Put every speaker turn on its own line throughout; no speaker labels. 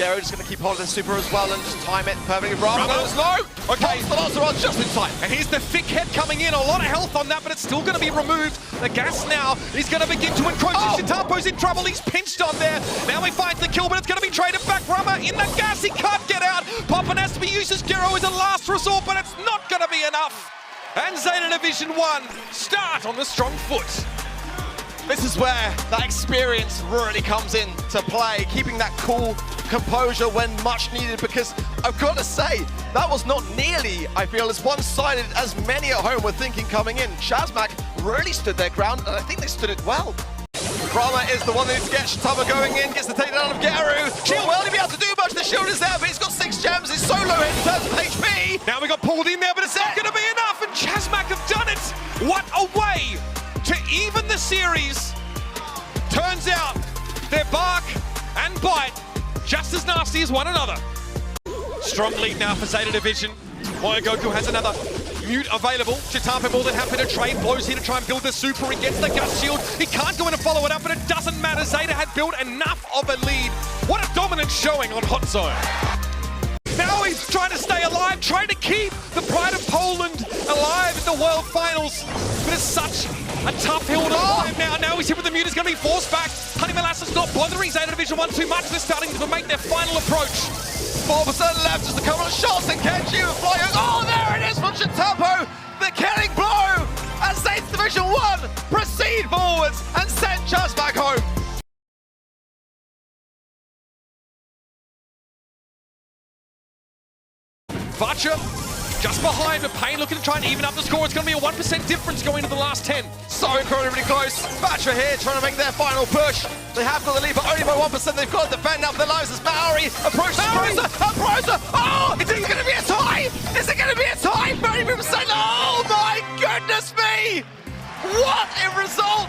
Gero just going to keep holding super as well and just time it perfectly. Brawl goes low. Okay, the last one just in time.
And here's the thick head coming in. A lot of health on that, but it's still going to be removed. The gas now is going to begin to encroach. Chitapo's in trouble. He's pinched on there. Now he finds the kill, but it's going to be traded back. Rama in the gas. He can't get out. Poppin has to be used as Gero is a last resort, but it's not going to be enough. And Zeta Division 1 start on the strong foot.
This is where that experience really comes into play, keeping that cool composure when much needed, because I've got to say, that was not nearly, I feel, as one-sided as many at home were thinking coming in. Chazmak really stood their ground, and I think they stood it well. Brahma is the one that needs to get Shitama going in, gets the takedown of Gero. Shield will only be able to do much, the shield is there, but he's got 6 gems, he's so low in terms of HP.
Now we got pulled in there, but it's not going to be enough, and Chazmak have done it. What a way to even the series. Turns out their bark and bite just as nasty as one another. Strong lead now for Zeta Division. Goku has another mute available. Chitapo more than happy to trade. Blows here to try and build the super. He gets the gut shield. He can't go in and follow it up, but it doesn't matter. Zeta had built enough of a lead. What a dominant showing on Hot Zone. Now he's trying to stay alive, trying to keep the pride of Poland alive in the World Finals. But it's such a tough hill to climb now. Now he's hit with the mute. He's going to be forced back. Honey Molasses not bothering Zeta Division 1 too much. They're starting to make their final approach.
4% left, just a couple of shots, and Kenji will fly. Oh, there it is from Shitapo! The killing blow! As Zeta Division 1 proceed forwards and send Chaz back home.
Vacha just behind, but Pain looking to try and even up the score. It's going to be a 1% difference going into the last 10.
So incredibly close. Vacha here trying to make their final push. They have got the lead, but only by 1%. They've got to defend now for their lives as Maori approaches Prosa. And Prosa! Oh! Is it going to be a tie? Is it going to be a tie? 30%! Oh my goodness me! What a result!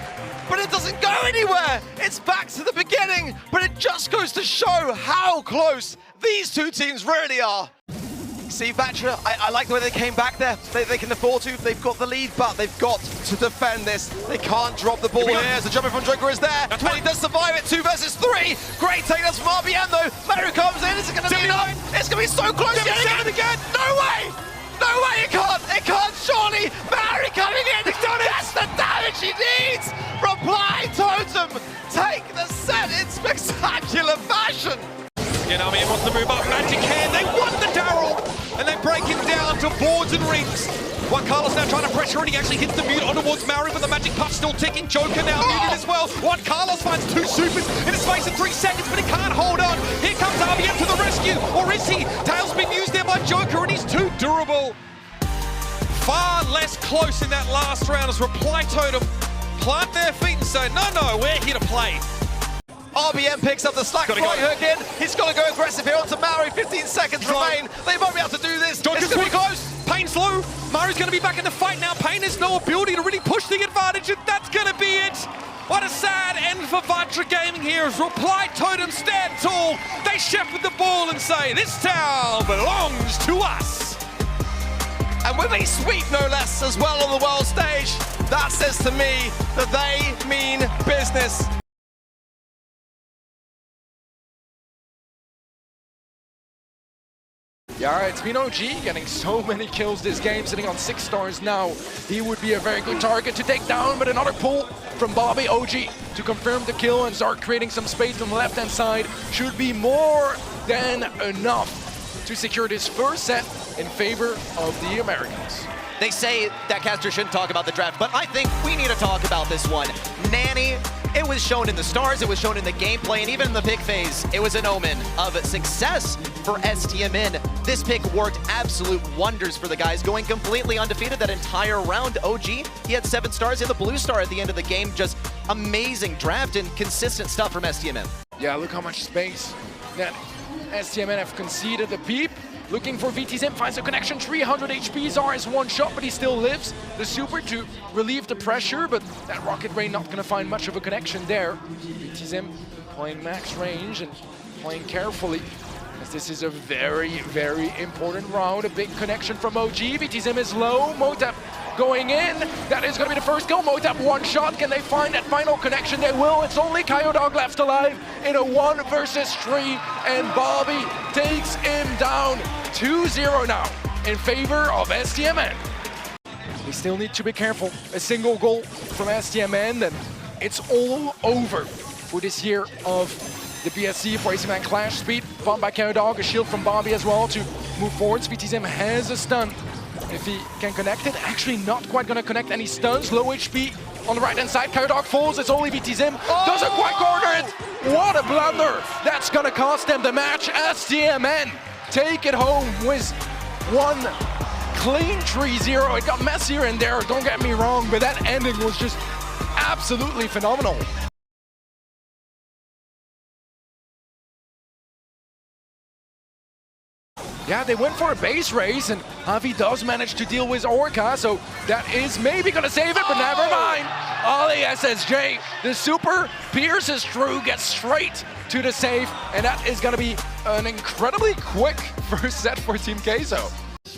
But it doesn't go anywhere. It's back to the beginning, but it just goes to show how close these two teams really are. See, Vacha, I like the way they came back there. They can afford to. They've got the lead, but they've got to defend this. They can't drop the ball here. So jumping from Joker is there. And he does survive it. 2 versus 3. Great takedowns from RBM, though. Maru comes in. Is it going to be enough? It's going to be so close. Again. No way. No way. It can't. It can't. Surely. Maru coming in. He's done it. That's the damage he needs. Reply Totem. Take the set in spectacular fashion.
Yinami wants to move up. Magic Hand. They want the Daryl. And they break him down to boards and rings. Juan Carlos now trying to pressure and he actually hits the mute on towards Maori, but the magic puff still ticking. Joker now muted as well. Juan Carlos finds 2 supers in a space of 3 seconds, but he can't hold on. Here comes RBM to the rescue, or is he? Tail's been used there by Joker and he's too durable. Far less close in that last round as Reply Totem plant their feet and say, no, we're here to play.
RBM picks up the slack, right hook in. He's got to go aggressive here onto Maori. 15 seconds remain. They might be able to do this. It's going to be close.
Pain's low. Mari's going to be back in the fight now. Pain has no ability to really push the advantage, and that's going to be it. What a sad end for Vatra Gaming here as Reply Totem stand tall. They shepherd the ball and say, this town belongs to us.
And with a sweep, no less, as well on the world stage, that says to me that they mean business.
Yeah, it's been OG getting so many kills this game, sitting on 6 stars now. He would be a very good target to take down, but another pull from Bobby. OG to confirm the kill and start creating some space on the left-hand side should be more than enough to secure this first set in favor of the Americans.
They say that caster shouldn't talk about the draft, but I think we need to talk about this one. Nanny, it was shown in the stars, it was shown in the gameplay, and even in the pick phase, it was an omen of success for STMN. This pick worked absolute wonders for the guys, going completely undefeated that entire round. OG, he had 7 stars, he had the blue star at the end of the game. Just amazing draft and consistent stuff from STMN.
Yeah, look how much space that STMN have conceded. The Peep looking for VTZim, finds a connection, 300 HP, Zar is 1 shot, but he still lives. The super to relieve the pressure, but that Rocket Ray not gonna find much of a connection there. VTZim playing max range and playing carefully, as this is a very, very important round. A big connection from OG. VTZim is low. Motep going in. That is going to be the first kill. Motab one shot. Can they find that final connection? They will. It's only Kyodog left alive in a 1 versus 3. And Bobby takes him down 2-0 now in favor of STMN. We still need to be careful. A single goal from STMN, and it's all over for this year of the BSC for AC Man Clash. Speed bumped by Kyodog, a shield from Bobby as well to move forward. VTZM has a stun. If he can connect it, actually not quite gonna connect any stuns. Low HP on the right-hand side. Kyodog falls, it's only VTZM. Doesn't quite corner it. What a blunder. That's gonna cost them the match. STMN take it home with one clean 3-0. It got messier in there, don't get me wrong, but that ending was just absolutely phenomenal. Yeah, they went for a base race, and Javi does manage to deal with Orca, so that is maybe gonna save it, but never mind. Ollie SSJ, the super pierces through, gets straight to the save, and that is gonna be an incredibly quick first set for Team Queso.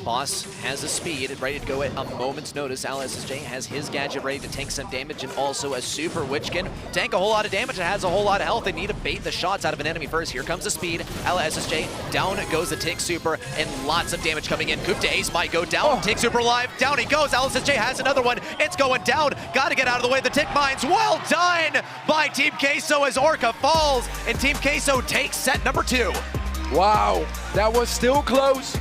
Boss has the speed and ready to go at a moment's notice. SSJ has his gadget ready to tank some damage and also a super, which can tank a whole lot of damage. It has a whole lot of health. They need to bait the shots out of an enemy first. Here comes the speed. SSJ, down goes the Tick Super, and lots of damage coming in. Coop to Ace might go down. Tick Super alive. Down he goes. SSJ has another one. It's going down. Got to get out of the way. The Tick Mines. Well done by Team Queso as Orca falls, and Team Queso takes set number 2.
Wow, that was still close.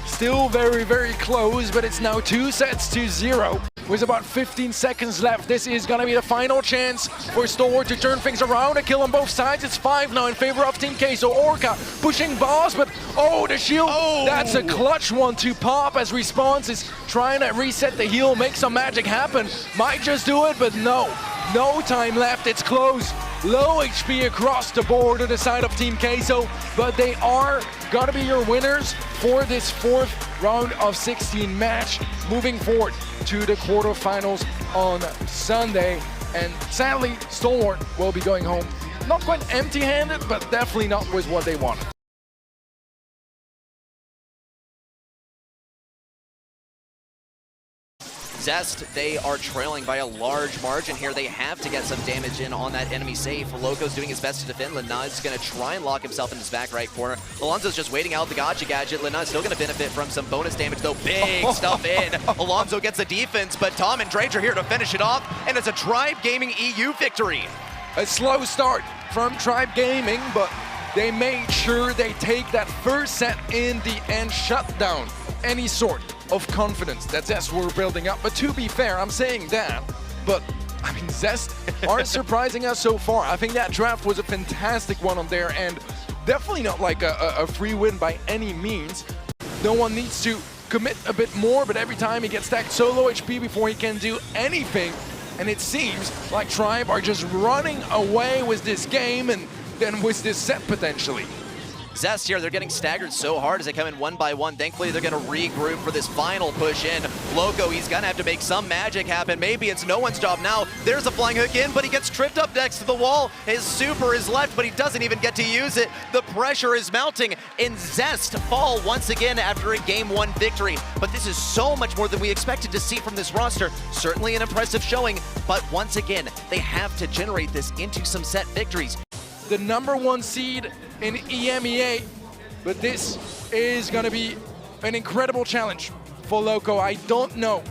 Still very, very close, but it's now 2-0. With about 15 seconds left, this is gonna be the final chance for Stalwart to turn things around. A kill on both sides. It's 5 now in favor of Team Queso. Orca pushing Boss, but the shield. That's a clutch one to pop as Response is trying to reset the heal, make some magic happen. Might just do it, but no time left. It's close. Low HP across the board on the side of Team Queso, but they are gonna be your winners for this 4th round of 16 match, moving forward to the quarterfinals on Sunday. And sadly, Stalwart will be going home not quite empty-handed, but definitely not with what they wanted.
Zest, they are trailing by a large margin here. They have to get some damage in on that enemy safe. Loco's doing his best to defend. Lenaz is going to try and lock himself in his back right corner. Alonso's just waiting out the gotcha gadget. Lenaz still going to benefit from some bonus damage, though. Big stuff in. Alonso gets the defense, but Tom and Drage are here to finish it off, and it's a Tribe Gaming EU victory.
A slow start from Tribe Gaming, but they made sure they take that first set in the end, shut down any sort of confidence that Zest were building up. But to be fair, I'm saying that, but I mean, Zest are surprising us so far. I think that draft was a fantastic one on there, and definitely not like a free win by any means. No one needs to commit a bit more, but every time he gets stacked so low HP before he can do anything, and it seems like Tribe are just running away with this game and then with this set potentially.
Zest here, they're getting staggered so hard as they come in one by one. Thankfully, they're going to regroup for this final push in. Loco, he's going to have to make some magic happen. Maybe it's no one's job now. There's a flying hook in, but he gets tripped up next to the wall. His super is left, but he doesn't even get to use it. The pressure is mounting, and Zest fall once again after a Game 1 victory. But this is so much more than we expected to see from this roster. Certainly an impressive showing, but once again, they have to generate this into some set victories.
The #1 seed in EMEA, but this is going to be an incredible challenge for Loco. I don't know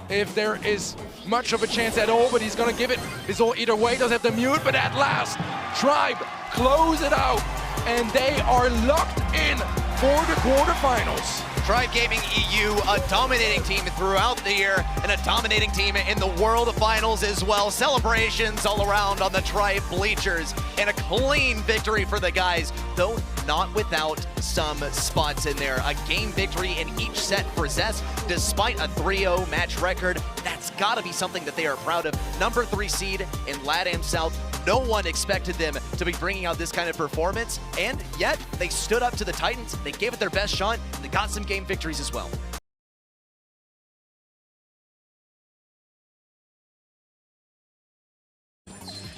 if there is much of a chance at all, but he's going to give it his all either way. Does have the mute, but at last, Tribe close it out, and they are locked in for the quarterfinals.
Tribe Gaming EU, a dominating team throughout the year and a dominating team in the World Finals as well. Celebrations all around on the Tribe bleachers and a clean victory for the guys, though not without some spots in there. A game victory in each set for Zest, despite a 3-0 match record. That's got to be something that they are proud of. #3 seed in LATAM South. No one expected them to be bringing out this kind of performance, and yet they stood up to the Titans. They gave it their best shot, and they got some game victories as well.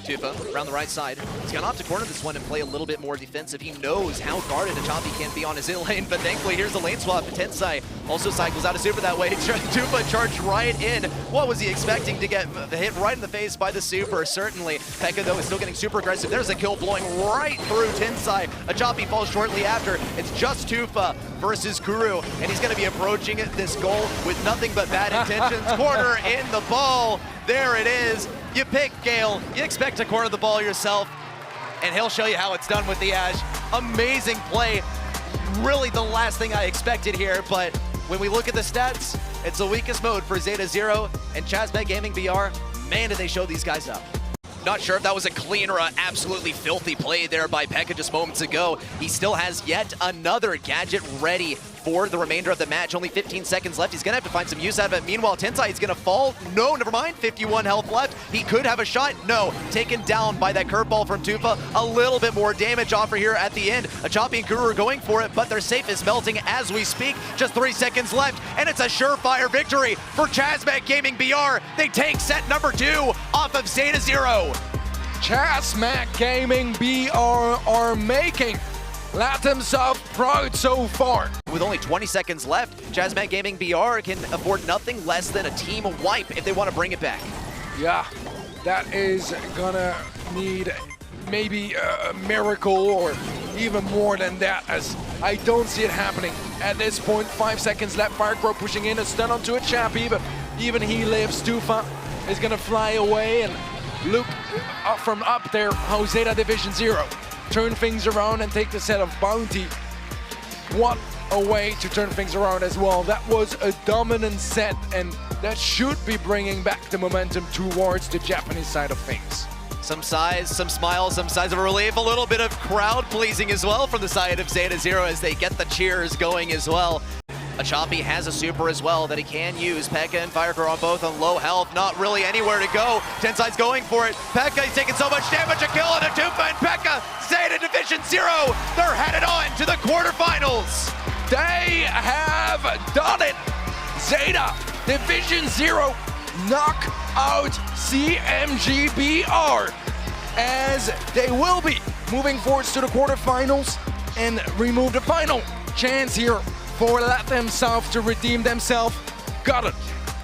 Tufa around the right side. He's gonna opt to corner this one and play a little bit more defensive. He knows how guarded Achapi can be on his in lane, but thankfully here's the lane swap. Tensai also cycles out of super that way. Tufa charged right in. What was he expecting to get hit right in the face by the super? Certainly. Pekka though is still getting super aggressive. There's a kill blowing right through Tensai. Achapi falls shortly after. It's just Tufa versus Kuru, and he's gonna be approaching this goal with nothing but bad intentions. Corner in the ball. There it is. You pick Gale, you expect to corner the ball yourself, and he'll show you how it's done with the Ash. Amazing play. Really the last thing I expected here, but when we look at the stats, it's the weakest mode for Zeta Zero and Chazmet Gaming BR. Man, did they show these guys up. Not sure if that was a clean or an absolutely filthy play there by Pekka just moments ago. He still has yet another gadget ready for the remainder of the match. Only 15 seconds left. He's going to have to find some use out of it. Meanwhile, Tensai is going to fall. No, never mind. 51 health left. He could have a shot. No. Taken down by that curveball from Tufa. A little bit more damage offer here at the end. Achapi and Kuru are going for it, but their safe is melting as we speak. Just 3 seconds left, and it's a surefire victory for Chazmet Gaming BR. They take set number 2 off of Zeta Zero.
Chazmet Gaming BR are making Latam South proud so far.
With only 20 seconds left, Chazmet Gaming BR can afford nothing less than a team wipe if they want to bring it back.
Yeah, that is gonna need maybe a miracle or even more than that, as I don't see it happening at this point. 5 seconds left, Firecrow pushing in a stun onto a Chappie, but even he lives. Tufa is gonna fly away, and look up from up there how Zeta Division Zero turn things around and take the set of Bounty. What a way to turn things around as well. That was a dominant set, and that should be bringing back the momentum towards the Japanese side of things.
Some sighs, some smiles, some signs of relief, a little bit of crowd pleasing as well from the side of Zeta Zero as they get the cheers going as well. Achapi has a super as well that he can use. Pekka and Firecrow on both on low health, not really anywhere to go. Tensai's going for it. Pekka, he's taking so much damage, a kill on a Tufa and Pekka. Zeta Division Zero, they're headed on to the quarterfinals.
They have done it. Zeta Division Zero knock out CMGBR, as they will be moving forwards to the quarterfinals and remove the final chance here for Latam South to redeem themselves. Got it.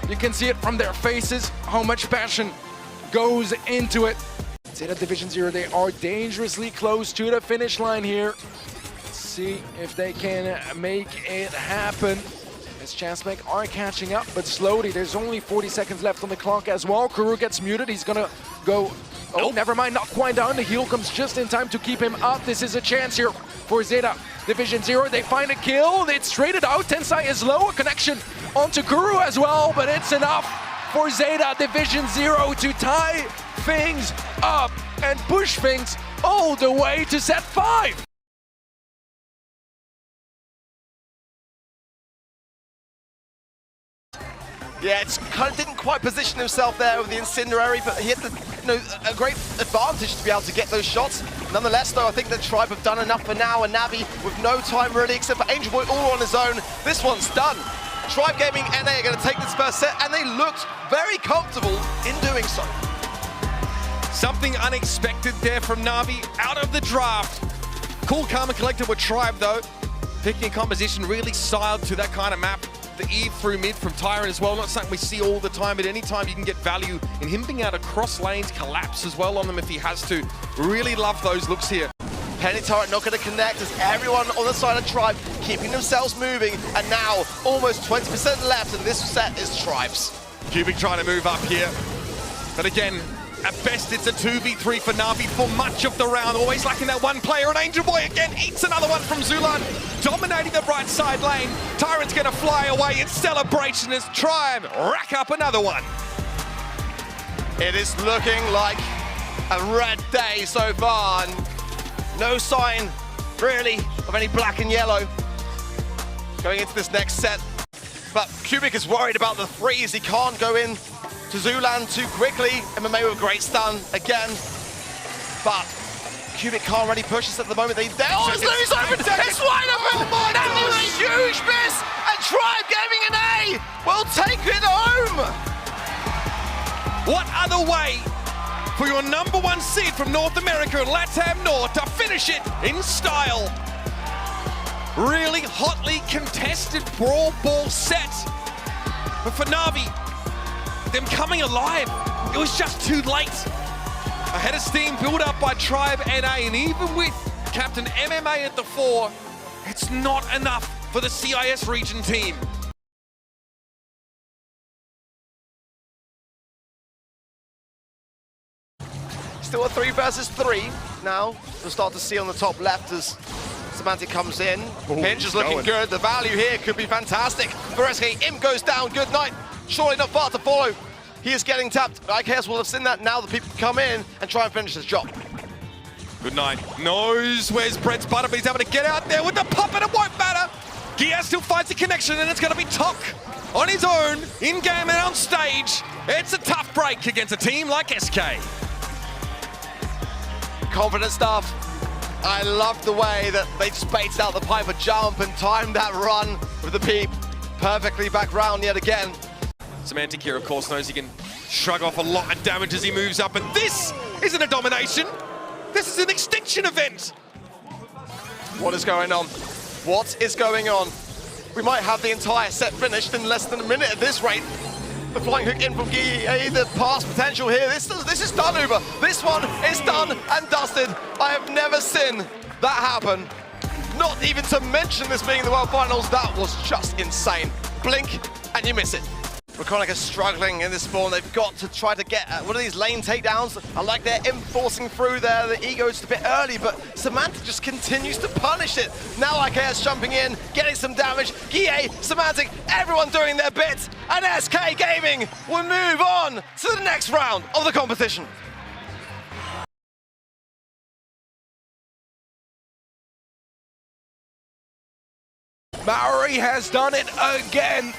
You can see it from their faces, how much passion goes into it. Zeta Division Zero, they are dangerously close to the finish line here. Let's see if they can make it happen. As Chazmet are catching up, but slowly. There's only 40 seconds left on the clock as well. Kuru gets muted. He's gonna go. Oh, nope. Never mind, not quite down. The heal comes just in time to keep him up. This is a chance here for Zeta Division Zero. They find a kill. It's traded out. Tensai is low. A connection onto Kuru as well, but it's enough for Zeta Division Zero to tie things up and push things all the way to set 5.
Yeah, it's kind of didn't quite position himself there with the Incinerary, but he had a great advantage to be able to get those shots. Nonetheless, though, I think the Tribe have done enough for now, and Navi with no time really, except for Angel Boy all on his own. This one's done. Tribe Gaming NA are going to take this first set, and they looked very comfortable in doing so.
Something unexpected there from Navi out of the draft. Cool, calm, and collected with Tribe, though. Picking a composition really styled to that kind of map. The Eve through mid from Tyrant as well, not something we see all the time, but anytime you can get value in him being able to cross lanes, collapse as well on them if he has to. Really love those looks here.
Penny Tyrant not going to connect as everyone on the side of Tribe keeping themselves moving, and now almost 20% left, and this set is Tribe's.
Cubic trying to move up here, but again, at best, it's a 2v3 for Navi for much of the round. Always lacking that one player, and Angel Boy again eats another one from Zulan, dominating the right side lane. Tyrant's gonna fly away in celebration as Tribe rack up another one.
It is looking like a red day so far, and no sign, really, of any black and yellow going into this next set. But Cubic is worried about the threes. He can't go in to Zulan too quickly. MMA with a great stun again, but Cubic can't really push us at the moment. Oh, it's Lou's open! It's wide open! Oh, that was a huge miss! And Tribe Gaming an A will take it home!
What other way for your #1 seed from North America and LATAM North to finish it in style. Really hotly contested Brawl Ball set. But for Na'Vi, them coming alive, it was just too late. Ahead of steam built up by Tribe NA, and even with Captain MMA at the fore, it's not enough for the CIS region team.
Still a 3 versus 3 now. We'll start to see on the top left as Semantic comes in. Pinch is looking good. The value here could be fantastic. For SK, Imp goes down. Good night. Surely not far to follow. He is getting tapped. IKS will have seen that now. The people come in and try and finish this job.
Good night. Knows where's Brett's butter, but he's having to get out there with the pop, and it won't matter. Gia still finds the connection, and it's going to be Tok on his own, in-game and on stage. It's a tough break against a team like SK.
Confident stuff. I love the way that they spaced out the Piper jump and timed that run with the peep perfectly back round yet again.
Semantic here, of course, knows he can shrug off a lot of damage as he moves up, and this isn't a domination. This is an extinction event.
What is going on? What is going on? We might have the entire set finished in less than a minute at this rate. The flying hook in from GEA, the pass potential here. This is done, Uber. This one is done and dusted. I have never seen that happen. Not even to mention this being the World Finals. That was just insane. Blink and you miss it. Reconic is struggling in this spawn. They've got to try to get one of these lane takedowns. I like their imp forcing through there. The ego's a bit early, but Semantic just continues to punish it. Now IKS jumping in, getting some damage. GA, Semantic, everyone doing their bits. And SK Gaming will move on to the next round of the competition.
Maori has done it again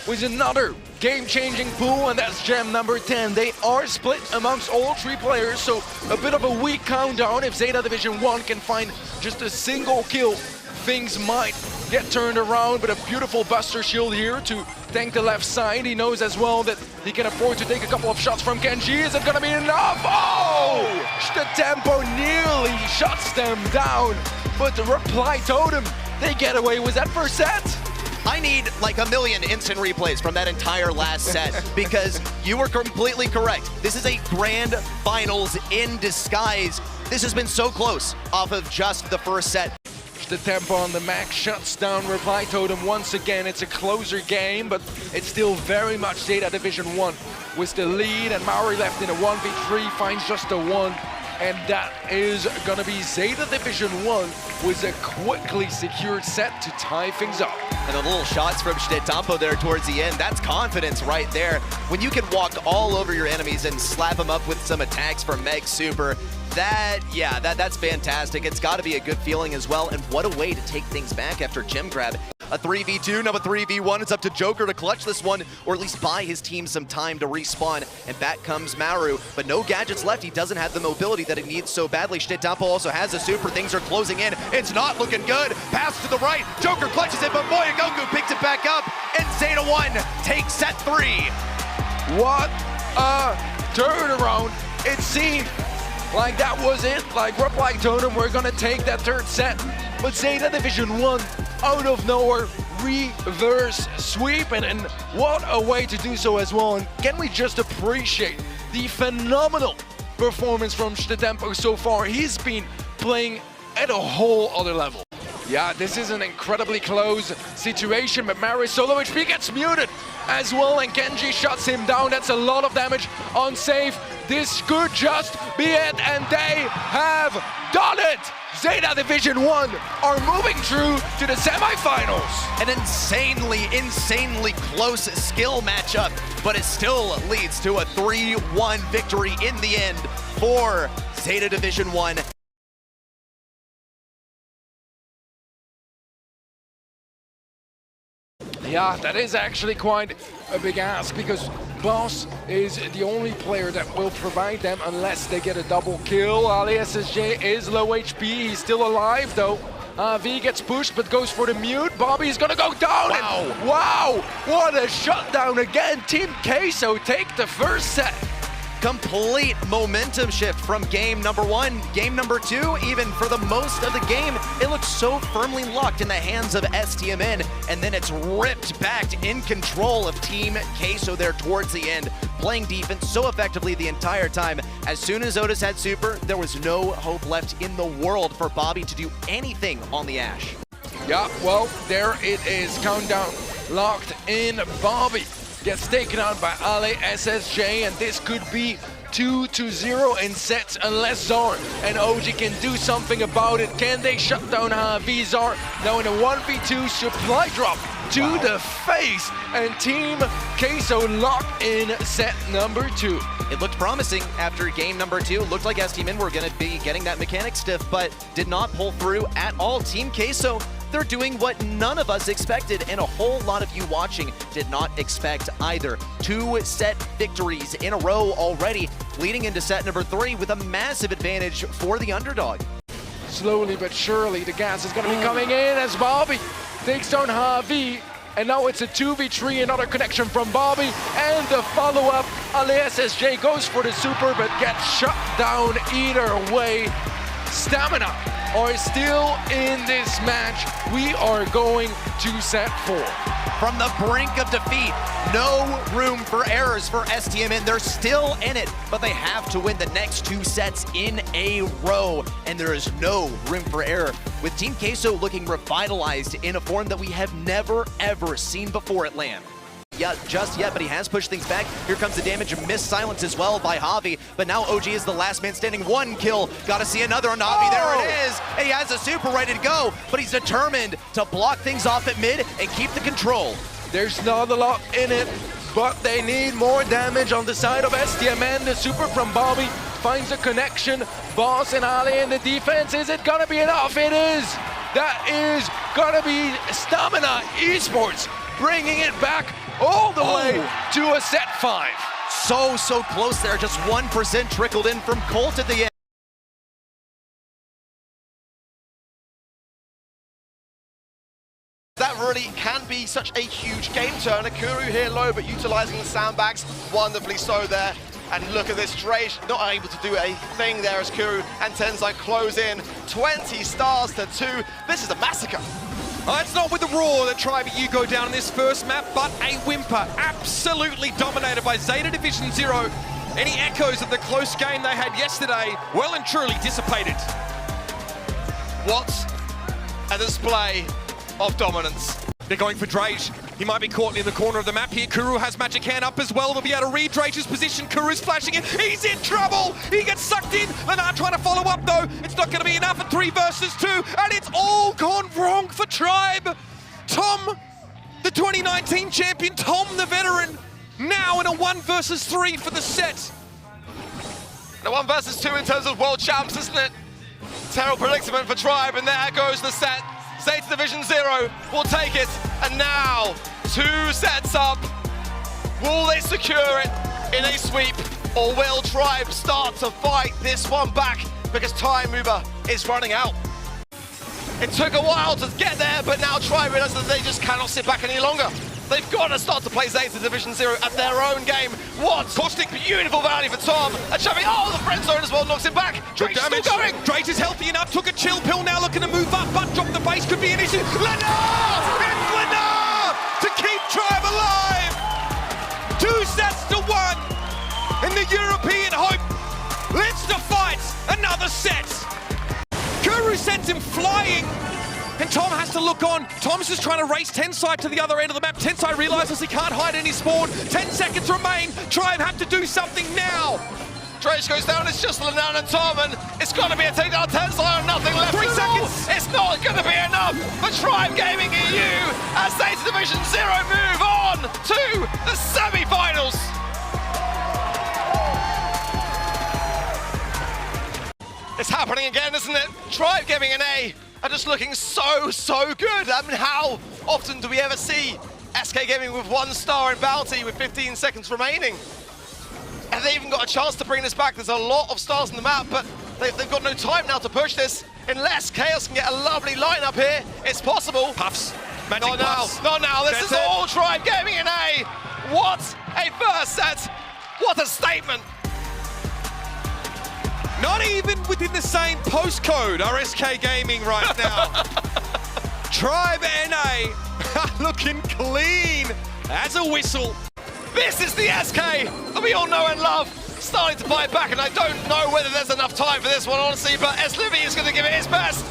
with another game-changing pool, and that's gem number 10. They are split amongst all 3 players, so a bit of a weak countdown. If Zeta Division 1 can find just a single kill, things might get turned around, but a beautiful Buster Shield here to tank the left side. He knows as well that he can afford to take a couple of shots from Kenji. Is it gonna be enough? Oh! The tempo nearly shuts them down, but the reply totem, they get away with that first set.
I need like a million instant replays from that entire last set because you were completely correct. This is a grand finals in disguise. This has been so close off of just the first set.
The tempo on the max shuts down Reply Totem once again. It's a closer game, but it's still very much Zeta Division 1 with the lead, and Maori left in a 1v3, finds just a 1. And that is gonna be Zeta Division 1 with a quickly secured set to tie things up.
And the little shots from Shdetampo there towards the end, that's confidence right there. When you can walk all over your enemies and slap them up with some attacks from Meg Super, that's fantastic. It's gotta be a good feeling as well, and what a way to take things back after gem grab. A 3v2, now a 3v1. It's up to Joker to clutch this one, or at least buy his team some time to respawn. And back comes Maru, but no gadgets left. He doesn't have the mobility that he needs so badly. Shdetampo also has a super. Things are closing in. It's not looking good. Pass to the right. Joker clutches it, but Moyagoku picks it back up. And Zeta 1 takes set 3.
What a turnaround. It seemed like that was it. Like Reply Totem, we're gonna take that third set. But Zeta Division 1, out of nowhere, reverse sweep, and what a way to do so as well. And can we just appreciate the phenomenal performance from Shdetampo so far? He's been playing at a whole other level. Yeah, this is an incredibly close situation, but Maru's solo HP gets muted as well, and Genji shuts him down. That's a lot of damage on save. This could just be it, and they have done it! Zeta Division 1 are moving through to the semifinals.
An insanely close skill matchup, but it still leads to a 3-1 victory in the end for Zeta Division 1.
Yeah, that is actually quite a big ask, because Boss is the only player that will provide them unless they get a double kill. Ali SSJ is low HP, he's still alive though. V gets pushed but goes for the mute. Bobby's gonna go down.
Wow.
And wow, what a shutdown again. Team Queso take the first set.
Complete momentum shift from game number 1. Game number 2, even for the most of the game, it looks so firmly locked in the hands of STMN, and then it's ripped back in control of Team Queso there towards the end, playing defense so effectively the entire time. As soon as Otis had super, there was no hope left in the world for Bobby to do anything on the Ashe.
Yeah, well, there it is. Countdown locked in. Bobby gets taken out by Ale SSJ, and this could be 2-0 in sets unless Zar and OG can do something about it. Can they shut down Vizar? Now in a 1v2 supply drop to the face, and Team Queso locked in set number 2.
It looked promising after game number 2. Looked like STMN were going to be getting that mechanic stiff, but did not pull through at all. Team Queso, they're doing what none of us expected, and a whole lot of you watching did not expect either. 2 set victories in a row already, leading into set number 3 with a massive advantage for the underdog.
Slowly but surely, the gas is going to be coming in as Bobby takes down Javi. And now it's a 2v3, another connection from Bobby, and the follow-up. Ale SSJ goes for the super, but gets shut down either way. Stamina are still in this match. We are going to set 4.
From the brink of defeat, no room for errors for STMN. They're still in it, but they have to win the next 2 sets in a row, and there is no room for error, with Team Queso looking revitalized in a form that we have never, ever seen before at LAN. Yeah, just yet, but he has pushed things back. Here comes the damage, missed silence as well by Javi, but now OG is the last man standing. 1 kill, gotta see another on Javi. There it is, and he has a super ready to go, but he's determined to block things off at mid and keep the control.
There's not a lot in it, but they need more damage on the side of STMN. The super from Bobby finds a connection. Boss and Ali in the defense. Is it gonna be enough? It is. That is gonna be Stamina Esports bringing it back all the way to a set 5.
So close there, just 1% trickled in from Colt at the end.
That really can be such a huge game turner. Kuru here low, but utilizing the sandbags wonderfully so there. And look at this, Drake not able to do a thing there as Kuru and Tenzai close in. 20 stars to 2. This is a massacre.
It's not with the Raw that Tribe-U go down in this first map, but a whimper absolutely dominated by Zeta Division 0. Any echoes of the close game they had yesterday well and truly dissipated.
What a display of dominance.
They're going for Drage. He might be caught in the corner of the map here. Kuru has Magic Hand up as well. They'll be able to read Drage's position. Kuru's flashing in. He's in trouble. He gets sucked in. They're not trying to follow up though. It's not going to be enough at 3 versus 2. And it's all gone wrong for Tribe. Tom, the 2019 champion, Tom the veteran, now in a 1 versus 3 for the set.
And a 1 versus 2 in terms of world champs, isn't it? Terrible predicament for Tribe, and there goes the set. Zeta Division 0 will take it, and now 2 sets up. Will they secure it in a sweep, or will Tribe start to fight this one back because Time Mover is running out? It took a while to get there, but now Tribe realizes that they just cannot sit back any longer. They've got to start to play Zeta Division 0 at their own game. What caustic, beautiful value for Tom. And Shabby, the friend zone as well, knocks him back. Drake's still going.
Drake is healthy enough, took a chill pill, now looking to move up, but drop the base could be an issue. Lenar! It's Lenar to keep Tribe alive! 2 sets to 1 in the European hope. Let's to fight another set. Kuru sends him flying. And Tom has to look on. Tom's just trying to race Tensai to the other end of the map. Tensai realizes he can't hide any spawn. 10 seconds remain. Tribe have to do something now.
Drake goes down, it's just Lenan and Tom, and it's got to be a takedown. Tensai on nothing left.
3 seconds.
It's not going to be enough for Tribe Gaming EU as Zeta Division 0 move on to the semi-finals. It's happening again, isn't it? Tribe Gaming and A are just looking so good. I mean, how often do we ever see SK Gaming with 1 star in Bounty with 15 seconds remaining? Have they even got a chance to bring this back? There's a lot of stars on the map, but they've got no time now to push this. Unless Chaos can get a lovely lineup here, it's possible.
Puffs. Magic puffs.
Not now. This is all Tribe Gaming in A. What a first set. What a statement.
not even within the same postcode are SK Gaming right now. Tribe NA looking clean as a whistle.
This is the SK that we all know and love. Starting to fight back, and I don't know whether there's enough time for this one, honestly, but Livy is going to give it his best.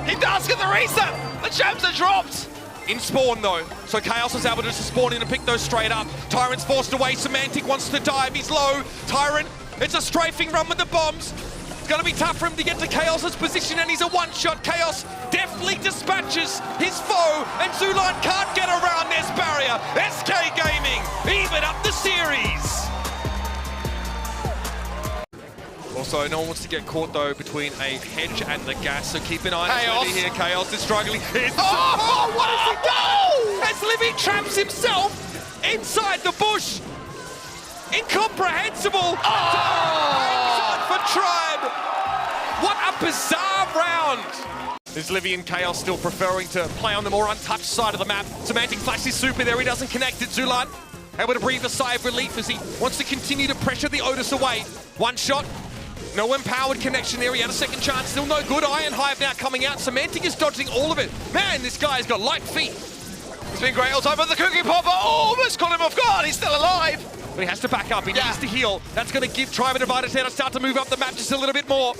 He does get the reset. The gems are dropped.
In spawn though, so Chaos is able to just spawn in and pick those straight up. Tyrant's forced away, Semantic wants to dive, he's low. Tyrant, it's a strafing run with the bombs. It's gonna be tough for him to get to Chaos's position, and he's a one-shot. Chaos deftly dispatches his foe, and Zulan can't get around this barrier. SK Gaming even up the series. Also, no one wants to get caught, though, between a hedge and the gas, so keep an eye on Livy here. Chaos is struggling. Oh, what has he done? As Livy traps himself inside the bush. Incomprehensible. Hangs on for Tribe. What a bizarre round. Is Livy and Chaos still preferring to play on the more untouched side of the map? Semantic flashes super there, he doesn't connect it. Zulan able to breathe a sigh of relief as he wants to continue to pressure the Otis away. One shot. No empowered connection there, he had a second chance, still no good. Iron Hive now coming out, Semantic is dodging all of it. Man, this guy's got light feet.
It's been great all time, but the Cookie Popper almost caught him off guard, he's still alive.
But he has to back up, he needs to heal. That's going to give Tribe an advantage there to start to move up the map just a little bit more.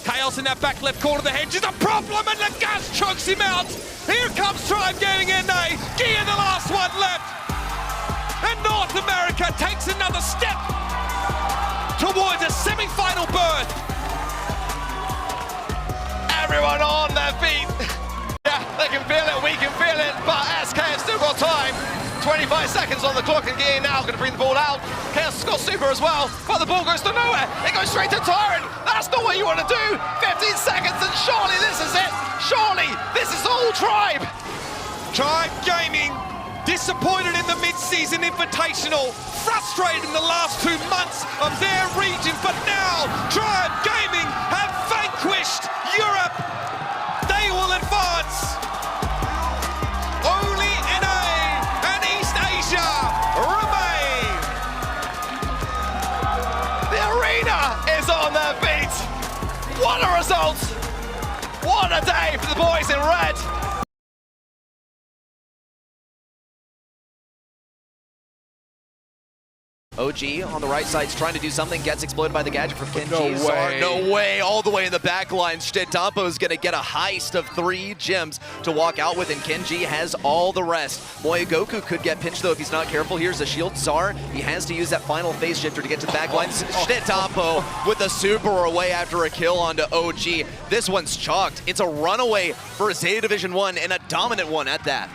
Chaos in that back left corner of the hedge is a problem, and the gas chokes him out. Here comes Tribe getting in, Gia the last one left. And North America takes another step towards a semi-final berth.
Everyone on their feet. Yeah, they can feel it, we can feel it, but SK have still got time. 25 seconds on the clock, and Gia now going to bring the ball out. Chaos has got super as well, but the ball goes to nowhere. It goes straight to Tyrant. That's not what you want to do. 15 seconds, and surely this is it. Surely this is all Tribe.
Tribe Gaming disappointed in the mid-season invitational, frustrated in the last 2 months of their region, but now Tribe Gaming have vanquished Europe. They will advance. Only NA and East Asia remain.
The arena is on their feet. What a result. What a day for the boys in red.
OG on the right side is trying to do something, gets exploited by the gadget from Kenji.
No way.
No way, all the way in the back line. Shtetamo is going to get a heist of 3 gems to walk out with, and Kenji has all the rest. Moyogoku could get pinched, though, if he's not careful. Here's a shield. Zar, he has to use that final phase shifter to get to the back line. Shtetamo with the super away after a kill onto OG. This one's chalked. It's a runaway for Zeta Division 1, and a dominant one at that.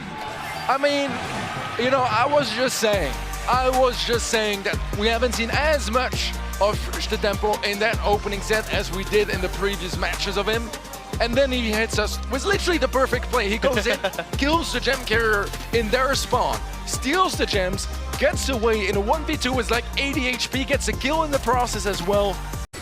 I mean, you know, I was just saying that we haven't seen as much of Shtetamo in that opening set as we did in the previous matches of him. And then he hits us with literally the perfect play. He goes in, kills the gem carrier in their spawn, steals the gems, gets away in a 1v2 with like 80 HP, gets a kill in the process as well.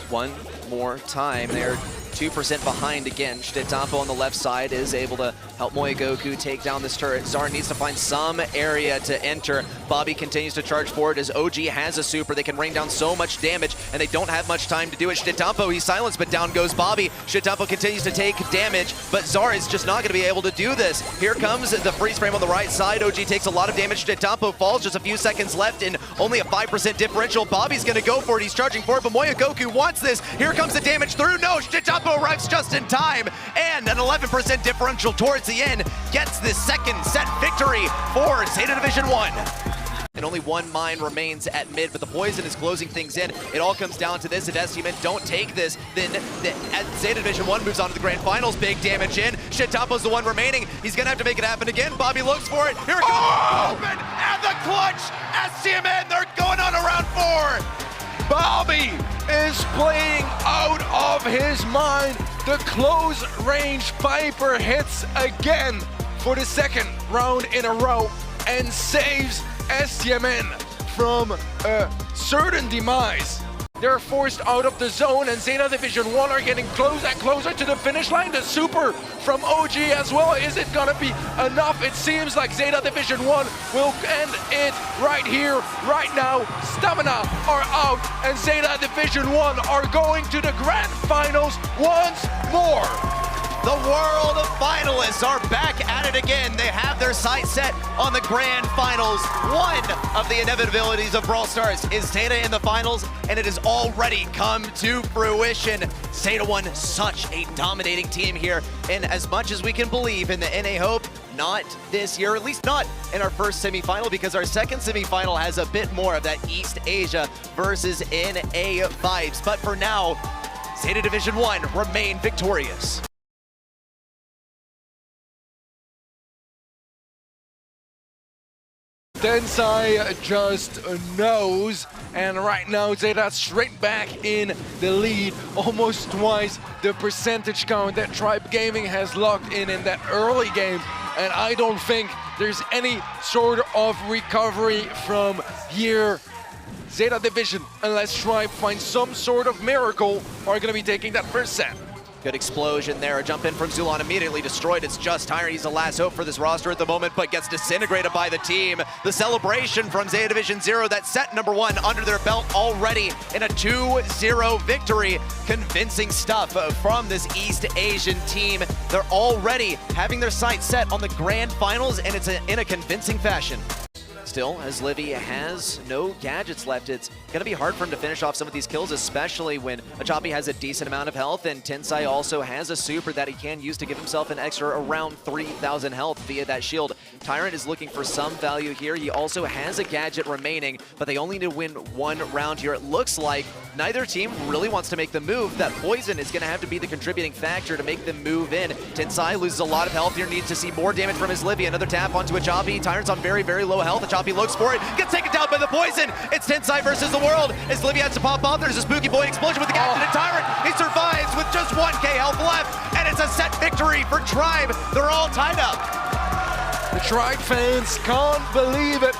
One more time, they're 2% behind again. Shtetamo on the left side is able to help Moyogoku take down this turret. Zar needs to find some area to enter. Bobby continues to charge forward as OG has a super. They can rain down so much damage, and they don't have much time to do it. Shtetamo, he's silenced, but down goes Bobby. Shtetamo continues to take damage, but Zar is just not going to be able to do this. Here comes the freeze frame on the right side. OG takes a lot of damage. Shtetamo falls, just a few seconds left, and only a 5% differential. Bobby's going to go for it. He's charging for it, but Moyogoku wants this. Here comes the damage through. No, Shtetamo arrives just in time, and an 11% differential towards the end gets this second set victory for Zeta Division 1. And only one mine remains at mid, but the poison is closing things in. It all comes down to this. If STMN don't take this, then Zeta Division 1 moves on to the grand finals. Big damage in. Shtamo's the one remaining. He's gonna have to make it happen again. Bobby looks for it. Here it comes. Open and the clutch. STMN, they're going on a round 4.
Bobby is playing out of his mind. The close range Viper hits again for the second round in a row and saves STMN from a certain demise. They're forced out of the zone, and Zeta Division 1 are getting closer and closer to the finish line. The super from OG as well. Is it gonna be enough? It seems like Zeta Division 1 will end it right here, right now. Stamina are out, and Zeta Division 1 are going to the grand finals once more.
The world of finalists are back at it again. They have their sights set on the grand finals. One of the inevitabilities of Brawl Stars is Zeta in the finals, and it has already come to fruition. Zeta won such a dominating team here, and as much as we can believe in the NA Hope, not this year, at least not in our first semifinal, because our second semifinal has a bit more of that East Asia versus NA vibes. But for now, Zeta Division 1 remain victorious.
Tensai just knows, and right now Zeta straight back in the lead, almost twice the percentage count that Tribe Gaming has locked in that early game, and I don't think there's any sort of recovery from here. Zeta Division, unless Tribe finds some sort of miracle, are going to be taking that first set.
Good explosion there, a jump in from Zulon, immediately destroyed. It's just Tyrant, he's the last hope for this roster at the moment, but gets disintegrated by the team. The celebration from Zeta Division 0, that set number 1 under their belt already in a 2-0 victory. Convincing stuff from this East Asian team. They're already having their sights set on the grand finals, and it's in a convincing fashion. Still, as Livy has no gadgets left, it's going to be hard for him to finish off some of these kills, especially when Achapi has a decent amount of health, and Tensai also has a super that he can use to give himself an extra around 3,000 health via that shield. Tyrant is looking for some value here. He also has a gadget remaining, but they only need to win one round here. It looks like neither team really wants to make the move. That poison is going to have to be the contributing factor to make them move in. Tensai loses a lot of health here, needs to see more damage from his Livy. Another tap onto Achapi. Tyrant's on very, very low health. Achapi looks for it, gets taken down by the poison. It's Tensai versus the world. As Livy has to pop off, there's a spooky boy explosion with the gadget and Tyrant. He survives with just 1k health left, and it's a set victory for Tribe. They're all tied up.
The Tribe fans can't believe it.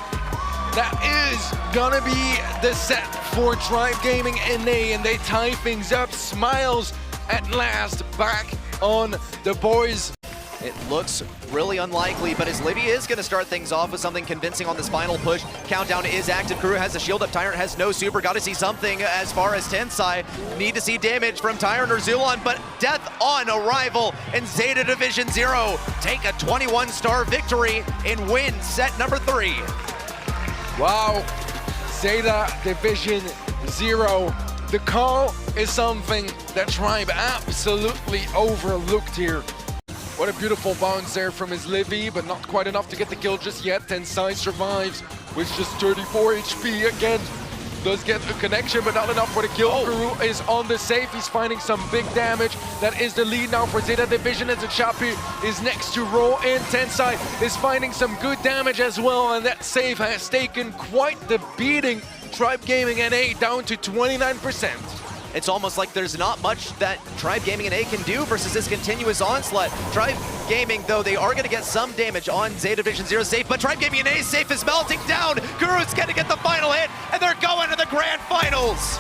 That is gonna be the set for Tribe Gaming NA, and they tie things up. Smiles at last back on the boys.
It looks really unlikely, but as Livy is going to start things off with something convincing on this final push. Countdown is active. Crew has a shield up. Tyrant has no super. Got to see something as far as Tensai. Need to see damage from Tyrant or Zulon, but death on arrival, and Zeta Division 0 take a 21-star victory and win set number 3.
Wow, Zeta Division 0. The call is something that Tribe absolutely overlooked here. What a beautiful bounce there from his Livy, but not quite enough to get the kill just yet. Tensai survives with just 34 HP again. Does get a connection, but not enough for the kill. Guru is on the safe. He's finding some big damage. That is the lead now for Zeta Division, as Achapi is next to roll in. Tensai is finding some good damage as well, and that save has taken quite the beating. Tribe Gaming NA down to 29%.
It's almost like there's not much that Tribe Gaming NA can do versus this continuous onslaught. Tribe Gaming, though, they are going to get some damage on Zeta Division 0 safe, but Tribe Gaming NA's safe is melting down. Guru's going to get the final hit, and they're going to the grand finals.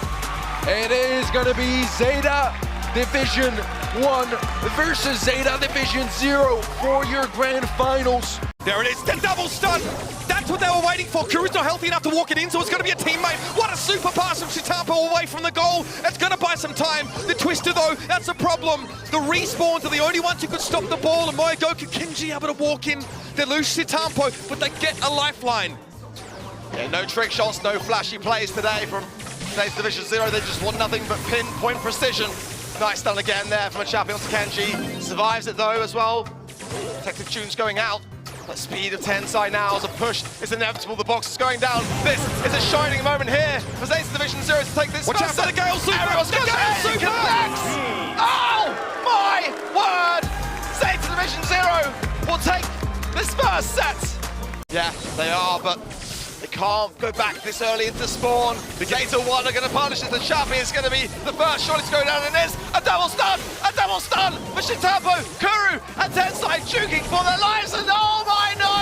It is going to be Zeta Division 1 versus Zeta Division 0 for your grand finals.
There it is, the double stun. That's what they were waiting for. Kuru's not healthy enough to walk it in, so it's going to be a teammate. What a super pass from Shitampo away from the goal. It's going to buy some time. The twister, though, that's a problem. The respawns are the only ones who could stop the ball, and Moyogoku Kenji able to walk in. They lose Shitampo, but they get a lifeline.
Yeah, no trick shots, no flashy plays today from Zeta Division 0. They just want nothing but pinpoint precision. Nice stun again there from Achapi onto Kenji. Survives it, though, as well. Protective tunes going out. The speed of Tensai now as a push is inevitable. The box is going down. This is a shining moment here for Zeta Division 0 to take this.
Watch out for the Gale Super!
Everyone's
The
got
Gale
Super!
Super!
Connects! Oh my word! Zeta Division 0 will take this first set. Yeah, they are, but they can't go back this early into spawn. Zeta 1 are going to punish it. The Chappie is going to be the first shot to go down, and there's a double stun for Shitampo, Kuru, and Tensai juking for their lives, and oh my, no!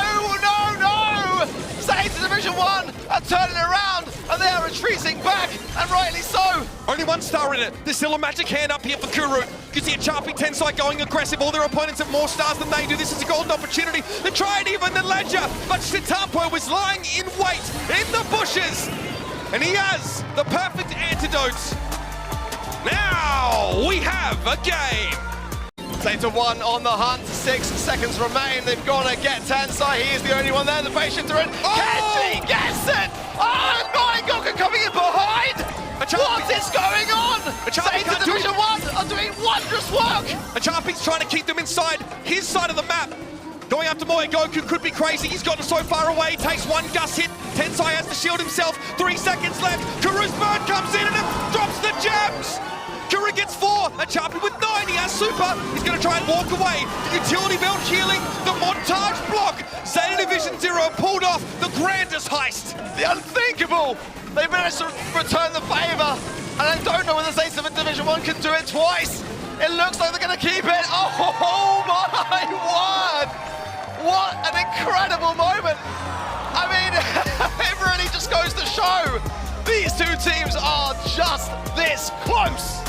Zeta Division 1 are turning around. and they are retreating back, and rightly so.
Only one star in it. There's still a magic hand up here for Kuru. You can see a Chapi Tensai going aggressive. All their opponents have more stars than they do. This is a golden opportunity to try and even the ledger. But Shitampo was lying in wait in the bushes. And he has the perfect antidote. Now we have a game.
Save to 1 on the hunt, 6 seconds remain. They've got to get Tensai. He is the only one there. The patients are in. Kenji gets it! Oh, and Goku coming in behind! What is going on? Save to Division 1 are doing wondrous work!
Achapi's trying to keep them inside his side of the map. Going after Moe Goku could be crazy. He's gotten so far away. Takes one Gus hit. Tensai has to shield himself. 3 seconds left. Kuru's bird comes in and it drops the gems. Kuru gets 4, Achapi with 9, he has super, he's going to try and walk away, the utility belt healing, the montage block, Zeta Division 0 pulled off the grandest heist.
The unthinkable, they managed to return the favour, and I don't know whether Zeta Division 1 can do it twice. It looks like they're going to keep it. Oh my word, what an incredible moment. I mean, it really just goes to show these two teams are just this close.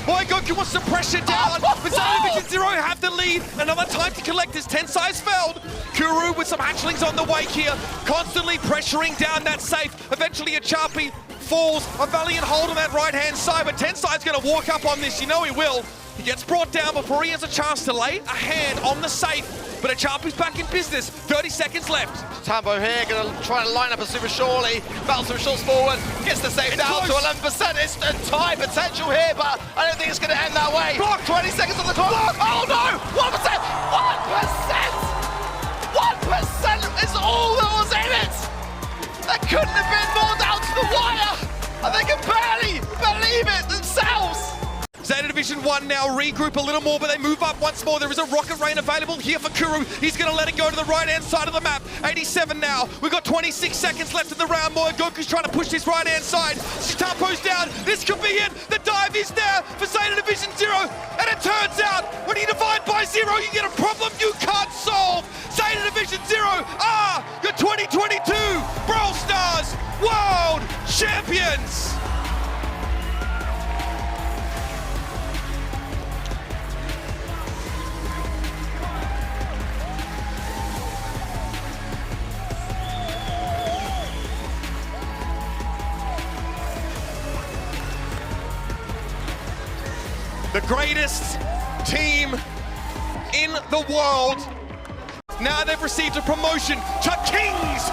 Moe Goku wants to pressure down, but Zeta Division 0 have the lead. Another time to collect as Tensai's failed. Kuru with some hatchlings on the wake here, constantly pressuring down that safe. Eventually Achapi falls, a valiant hold on that right-hand side, but Tensai's going to walk up on this, you know he will. He gets brought down before he has a chance to lay a hand on the safe, but Achapi's back in business, 30 seconds left.
Tambo here, going to try to line up a super surely, bounce some shots forward, gets the save down to 11%. It's a tie potential here, but I don't think it's going to end that way.
Block.
20 seconds on the clock. Block. Oh no! 1%! 1%! 1% is all that was in it! That couldn't have been more down to the wire! And they can barely believe it themselves!
Zeta Division 1 now regroup a little more, but they move up once more. There is a Rocket Rain available here for Kuru. He's going to let it go to the right-hand side of the map. 87 now. We've got 26 seconds left in the round. Moe Goku's trying to push this right-hand side. Shitampo's down. This could be it. The dive is there for Zeta Division 0. And it turns out, when you divide by 0, you get a problem you can't solve. Zeta Division 0 are your 2022 Brawl Stars World Champions. The greatest team in the world. Now they've received a promotion to Kings